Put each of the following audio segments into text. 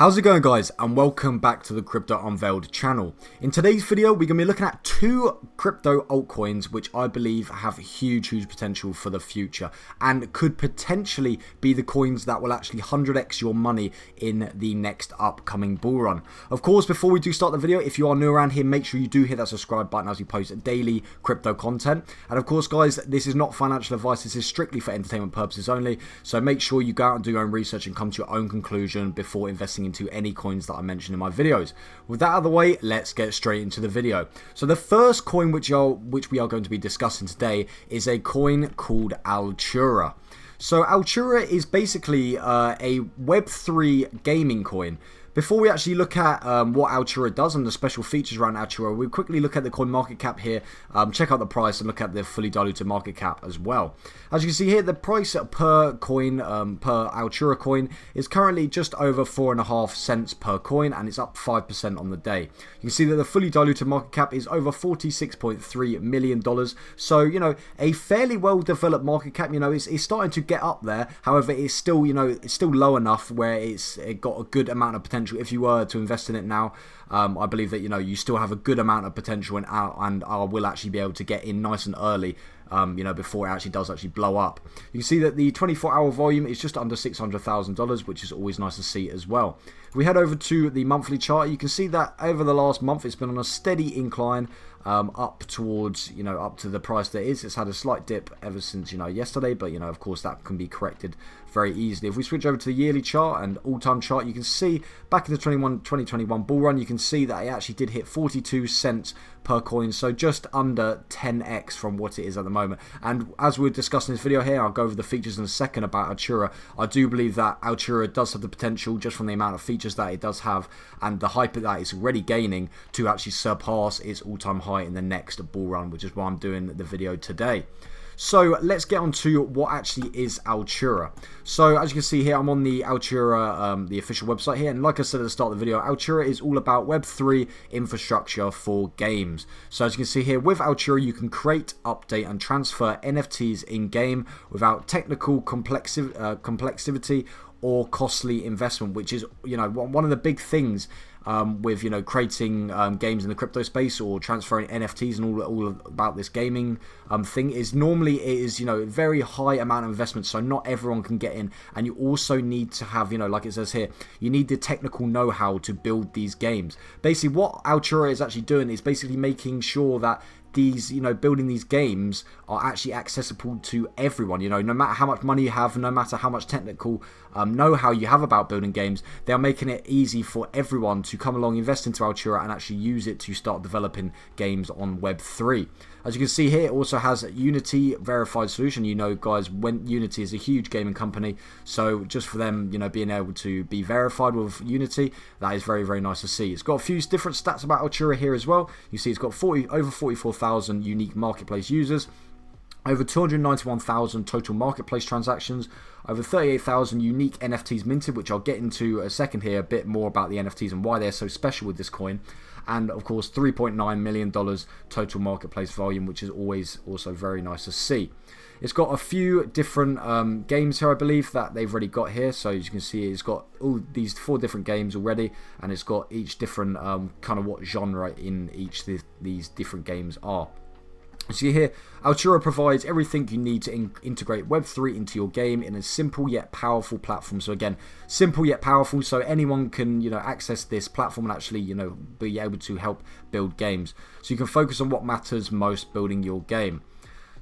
How's it going, guys, and welcome back to the Crypto Unveiled channel. In today's video, we're going to be looking at two crypto altcoins which I believe have huge potential for the future and could potentially be the coins that will actually 100x your money in the next upcoming bull run. Of course, before we do start the video, if you are new around here, make sure you do hit that subscribe button as we post daily crypto content. And of course, guys, this is not financial advice. This is strictly for entertainment purposes only. So make sure you go out and do your own research and come to your own conclusion before investing into any coins that I mentioned in my videos. With that out of the way, let's get straight into the video. So the first coin which we are going to be discussing today is a coin called Altura. So Altura is basically a Web3 gaming coin. Before we actually look at what Altura does and the special features around Altura, we'll quickly look at the coin market cap here, check out the price and look at the fully diluted market cap as well. As you can see here, the price per coin, per Altura coin, is currently just over 4.5 cents per coin, and it's up 5% on the day. You can see that the fully diluted market cap is over $46.3 million. So, you know, a fairly well developed market cap. You know, it's starting to get up there. However, it's still, you know, it's still low enough where it got a good amount of potential. If you were to invest in it now, I believe that, you know, you still have a good amount of potential, and I will actually be able to get in nice and early, you know, before it actually does blow up. You can see that the 24-hour volume is just under $600,000, which is always nice to see as well. If we head over to the monthly chart, you can see that over the last month it's been on a steady incline up towards, you know, up to the price that is. It's had a slight dip ever since, you know, yesterday, but, you know, of course that can be corrected very easily. If we switch over to the yearly chart and all-time chart, you can see back in the 2021 bull run, you can see that it actually did hit 42 cents per coin, so just under 10x from what it is at the moment. And as we're discussing this video here, I'll go over the features in a second about Altura. I do believe that Altura does have the potential, just from the amount of features that it does have and the hype that it's already gaining, to actually surpass its all-time high in the next bull run, which is why I'm doing the video today. So let's get on to what actually is Altura. So as you can see here, I'm on the Altura, the official website here, and like I said at the start of the video, Altura is all about Web3 infrastructure for games. So as you can see here, with Altura you can create, update and transfer NFTs in-game without technical complexity or costly investment, which is, you know, one of the big things with, you know, creating games in the crypto space or transferring NFTs and all about this gaming thing is normally it is, you know, very high amount of investment, so not everyone can get in, and you also need to have, you know, like it says here, you need the technical know-how to build these games. Basically what Altura is actually doing is basically making sure that these, you know, building these games are actually accessible to everyone. You know, no matter how much money you have, no matter how much technical know-how you have about building games, they are making it easy for everyone to come along, invest into Altura and actually use it to start developing games on Web3. As you can see here, it also has a Unity verified solution. You know, guys, when Unity is a huge gaming company, so just for them, you know, being able to be verified with Unity, that is very nice to see. It's got a few different stats about Altura here as well. You see it's got over 44,000 unique marketplace users, over 291,000 total marketplace transactions, over 38,000 unique NFTs minted, which I'll get into a second here, a bit more about the NFTs and why they're so special with this coin. And of course $3.9 million total marketplace volume, which is always also very nice to see. It's got a few different games here, I believe, that they've already got here. So as you can see, it's got all these 4 different games already, and it's got each different kind of what genre in each of these different games are. So here, Altura provides everything you need to integrate Web3 into your game in a simple yet powerful platform. So again, simple yet powerful, so anyone can, you know, access this platform and actually, you know, be able to help build games. So you can focus on what matters most building your game.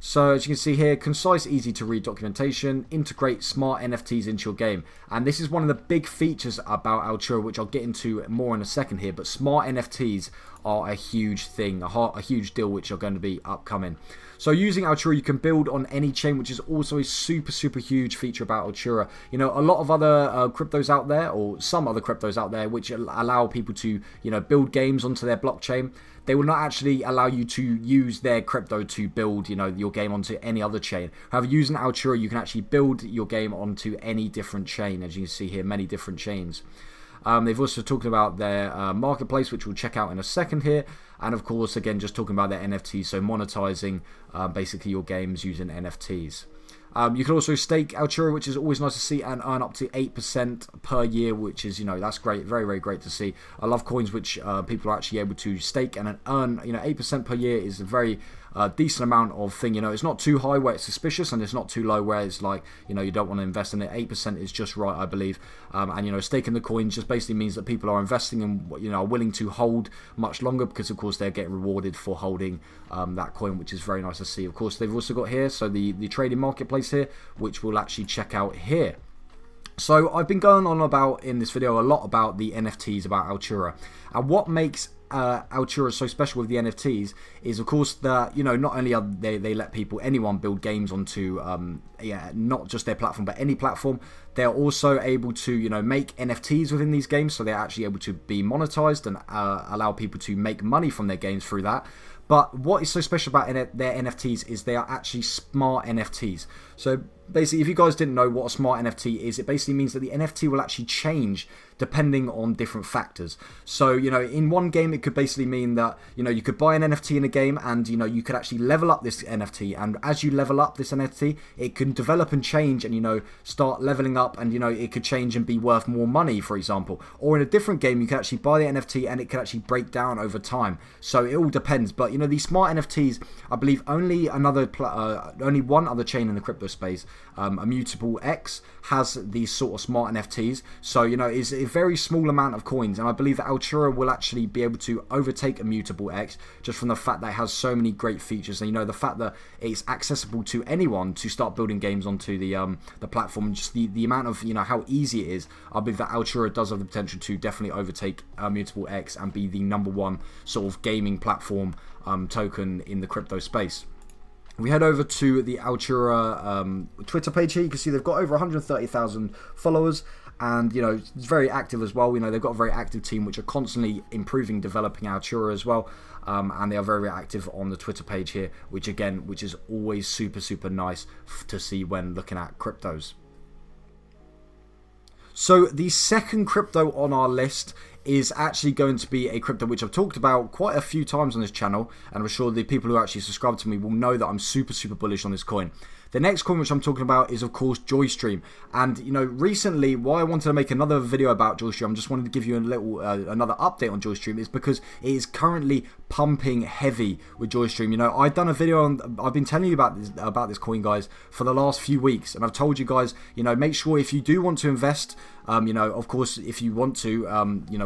So as you can see here, concise, easy to read documentation, integrate smart NFTs into your game. And this is one of the big features about Altura, which I'll get into more in a second here, but smart NFTs are a huge thing, a huge deal which are going to be upcoming. So using Altura, you can build on any chain, which is also a super huge feature about Altura. You know, a lot of other cryptos out there, or some other cryptos out there, which allow people to, you know, build games onto their blockchain, they will not actually allow you to use their crypto to build, you know, your game onto any other chain. However, using Altura, you can actually build your game onto any different chain. As you can see here, many different chains. They've also talked about their marketplace, which we'll check out in a second here. And of course, again, just talking about their NFTs, so monetizing basically your games using NFTs. You can also stake Altura, which is always nice to see, and earn up to 8% per year, which is, that's great, very, very great to see. I love coins which people are actually able to stake and earn, 8% per year is a very decent amount of thing. It's not too high where it's suspicious, and it's not too low where it's like, you don't want to invest in it. 8% is just right, I believe. And staking the coins just basically means that people are investing and are willing to hold much longer, because of course they're getting rewarded for holding that coin, which is very nice to see. Of course, they've also got here, so the trading marketplace here, which we'll actually check out here. So I've been going on about in this video a lot about the NFTs, about Altura, and what makes Altura so special with the NFTs is, of course, that not only are they let anyone build games onto not just their platform but any platform. They're also able to make NFTs within these games, so they're actually able to be monetized and allow people to make money from their games through that. But what is so special about their NFTs is they are actually smart NFTs. So basically, if you guys didn't know what a smart NFT is, it basically means that the NFT will actually change depending on different factors. So, in one game, it could basically mean that, you could buy an NFT in a game and, you could actually level up this NFT. And as you level up this NFT, it can develop and change and, start leveling up and, it could change and be worth more money, for example. Or in a different game, you can actually buy the NFT and it can actually break down over time. So it all depends. But, these smart NFTs, I believe only one other chain in the crypto space, Immutable X, has these sort of smart NFTs. So, it's a very small amount of coins, and I believe that Altura will actually be able to overtake Immutable X just from the fact that it has so many great features, and the fact that it's accessible to anyone to start building games onto the platform, and just the amount of how easy it is. I believe that Altura does have the potential to definitely overtake Immutable X and be the #1 sort of gaming platform token in the crypto space. We head over to the Altura Twitter page here. You can see they've got over 130,000 followers, and it's very active as well. They've got a very active team which are constantly improving, developing Altura as well, and they are very, very active on the Twitter page here, which is always super, super nice to see when looking at cryptos. So the second crypto on our list is actually going to be a crypto which I've talked about quite a few times on this channel, and I'm sure the people who actually subscribe to me will know that I'm super, super bullish on this coin. The next coin which I'm talking about is, of course, Joystream. And, recently, why I wanted to make another video about Joystream, I just wanted to give you a little another update on Joystream, is because it is currently pumping heavy with Joystream. I've done a video I've been telling you about this coin, guys, for the last few weeks, and I've told you guys, make sure if you do want to invest, of course, if you want to,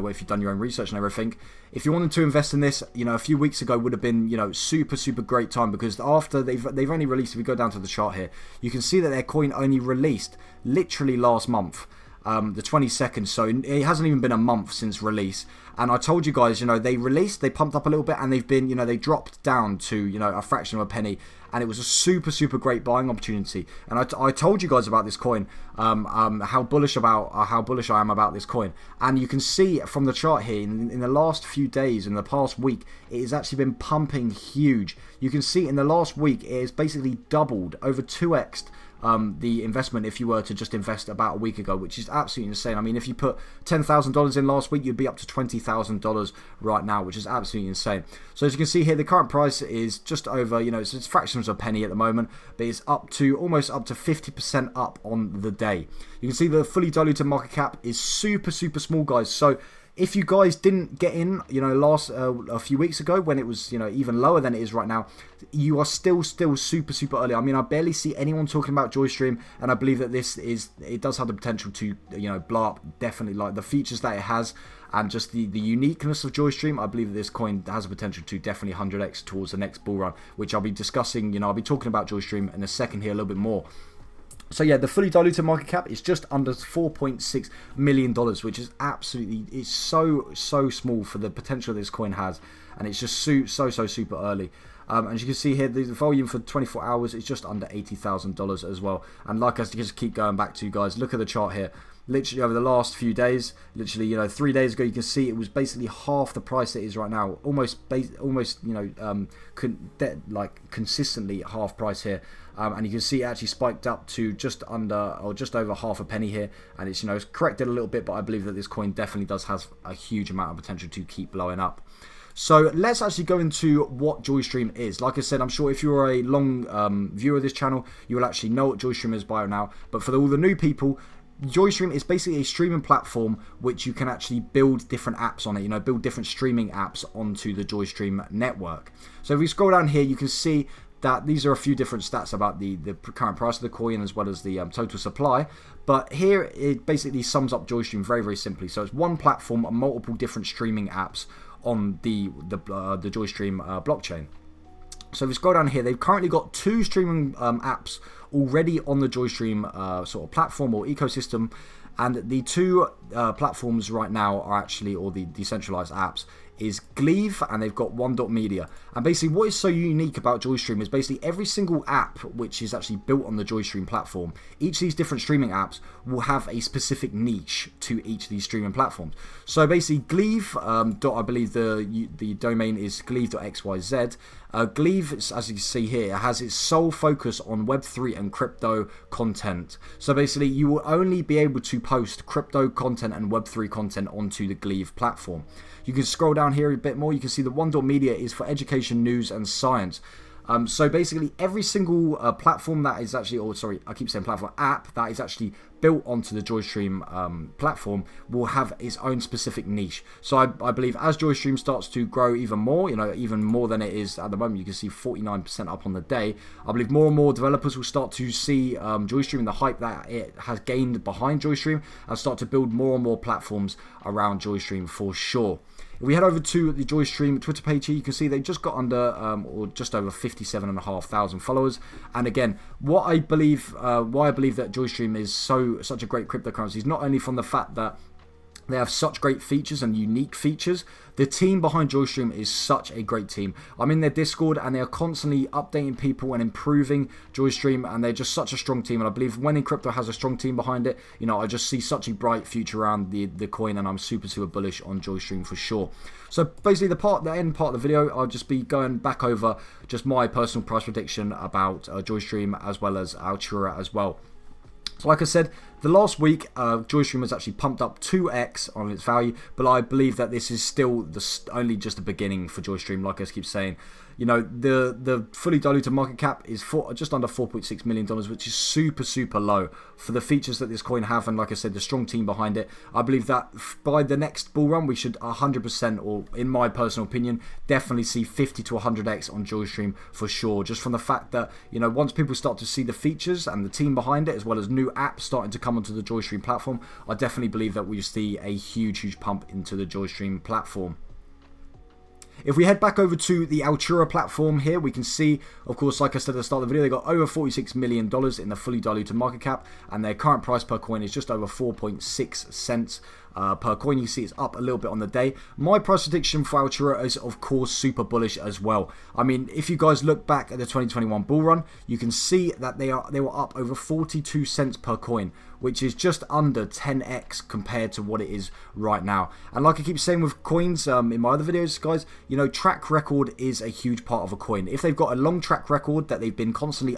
if you've done your own research and everything, if you wanted to invest in this, a few weeks ago would have been, super, super great time, because after they've only released, if we go down to the chart here, you can see that their coin only released literally last month, the 22nd, so it hasn't even been a month since release. And I told you guys, they released, they pumped up a little bit, and they've been, they dropped down to, a fraction of a penny, and it was a super, super great buying opportunity. And I told you guys about this coin, how bullish I am about this coin. And you can see from the chart here, in the last few days, in the past week, it has actually been pumping huge. You can see in the last week, it has basically doubled, over 2x'd the investment if you were to just invest about a week ago, which is absolutely insane. I mean, if you put $10,000 in last week, you'd be up to $20,000 right now, which is absolutely insane. So as you can see here, the current price is just over, it's fractions of a penny at the moment, but it's almost up to 50% up on the day. You can see the fully diluted market cap is super, super small, guys. So if you guys didn't get in, a few weeks ago when it was, even lower than it is right now, you are still super, super early. I mean, I barely see anyone talking about Joystream, and I believe that it does have the potential to, blow up. Definitely, like the features that it has, and just the uniqueness of Joystream. I believe that this coin has the potential to definitely 100x towards the next bull run, which I'll be discussing. I'll be talking about Joystream in a second here a little bit more. So yeah, the fully diluted market cap is just under $4.6 million, which is it's so small for the potential this coin has, and it's just so super early. As you can see here, the volume for 24 hours is just under $80,000 as well. And like I just keep going back to, you guys, look at the chart here. Literally over the last few days, literally 3 days ago, you can see it was basically half the price it is right now, almost consistently half price here. And you can see it actually spiked up to just over half a penny here, and it's corrected a little bit, but I believe that this coin definitely does have a huge amount of potential to keep blowing up. So let's actually go into what Joystream is. Like I said, I'm sure if you're a long viewer of this channel, you will actually know what Joystream is by now. But for all the new people, Joystream is basically a streaming platform which you can actually build different apps on it, build different streaming apps onto the Joystream network. So if we scroll down here, you can see that these are a few different stats about the current price of the coin as well as the total supply. But here it basically sums up Joystream very, very simply. So it's one platform and multiple different streaming apps on the Joystream blockchain. So if we scroll down here, they've currently got 2 streaming apps already on the Joystream sort of platform or ecosystem, and the 2 platforms right now are actually, or the decentralized apps, is Gleave, and they've got One.media. And basically what is so unique about Joystream is basically every single app which is actually built on the Joystream platform, each of these different streaming apps will have a specific niche to each of these streaming platforms. So basically Gleave, I believe the domain is gleave.xyz. Gleave, as you can see here, has its sole focus on Web3 and crypto content. So basically you will only be able to post crypto content and Web3 content onto the Gleave platform. You can scroll down here a bit more, you can see the One.media is for education, news and science. So basically every single platform that is actually, or sorry, I keep saying platform, app that is actually built onto the Joystream platform will have its own specific niche. So I believe as Joystream starts to grow even more, even more than it is at the moment, you can see 49% up on the day. I believe more and more developers will start to see Joystream and the hype that it has gained behind Joystream and start to build more and more platforms around Joystream for sure. If we head over to the Joystream Twitter page here, you can see they just got under or just over 57,500 followers. And again, why I believe that Joystream is such a great cryptocurrency is not only from the fact that they have such great features and unique features. The team behind Joystream is such a great team. I'm in their Discord and they are constantly updating people and improving Joystream, and they're just such a strong team. And I believe when in crypto has a strong team behind it, I just see such a bright future around the coin, and I'm super bullish on Joystream for sure. So basically the end part of the video, I'll just be going back over just my personal price prediction about Joystream as well as Altura as well. So like I said, the last week, Joystream has actually pumped up 2x on its value, but I believe that this is still only just the beginning for Joystream, like I keep saying. The fully diluted market cap is just under $4.6 million, which is super low for the features that this coin have, and like I said, the strong team behind it. I believe that by the next bull run, we should 100%, or in my personal opinion, definitely see 50 to 100x on Joystream for sure, just from the fact that, once people start to see the features and the team behind it, as well as new apps starting to come onto the Joystream platform, I definitely believe that we see a huge pump into the Joystream platform. If we head back over to the Altura platform here, we can see, of course, like I said at the start of the video, they got over $46 million in the fully diluted market cap, and their current price per coin is just over 4.6 cents per coin. You see it's up a little bit on the day. My price prediction for Altura is, of course, super bullish as well. I mean, if you guys look back at the 2021 bull run, you can see that they were up over 42 cents per coin, which is just under 10x compared to what it is right now. And like I keep saying with coins in my other videos, guys, track record is a huge part of a coin. If they've got a long track record that they've been constantly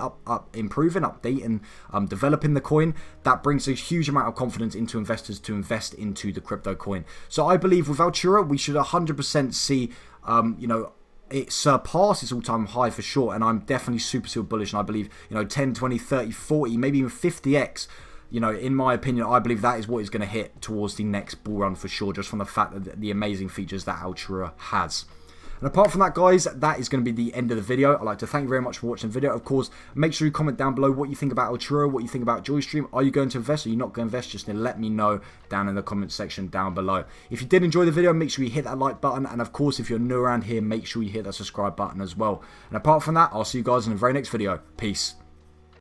improving, updating, developing the coin, that brings a huge amount of confidence into investors to invest into the crypto coin. So I believe with Altura, we should 100% see, it surpassed its all-time high for sure, and I'm definitely super bullish, and I believe 10, 20, 30, 40, maybe even 50x. In my opinion, I believe that is what is going to hit towards the next bull run for sure, just from the fact that the amazing features that Altura has. And apart from that, guys, that is going to be the end of the video. I'd like to thank you very much for watching the video. Of course, make sure you comment down below what you think about Altura, what you think about Joystream. Are you going to invest? Are you not going to invest? Just let me know down in the comment section down below. If you did enjoy the video, make sure you hit that like button. And of course, if you're new around here, make sure you hit that subscribe button as well. And apart from that, I'll see you guys in the very next video. Peace.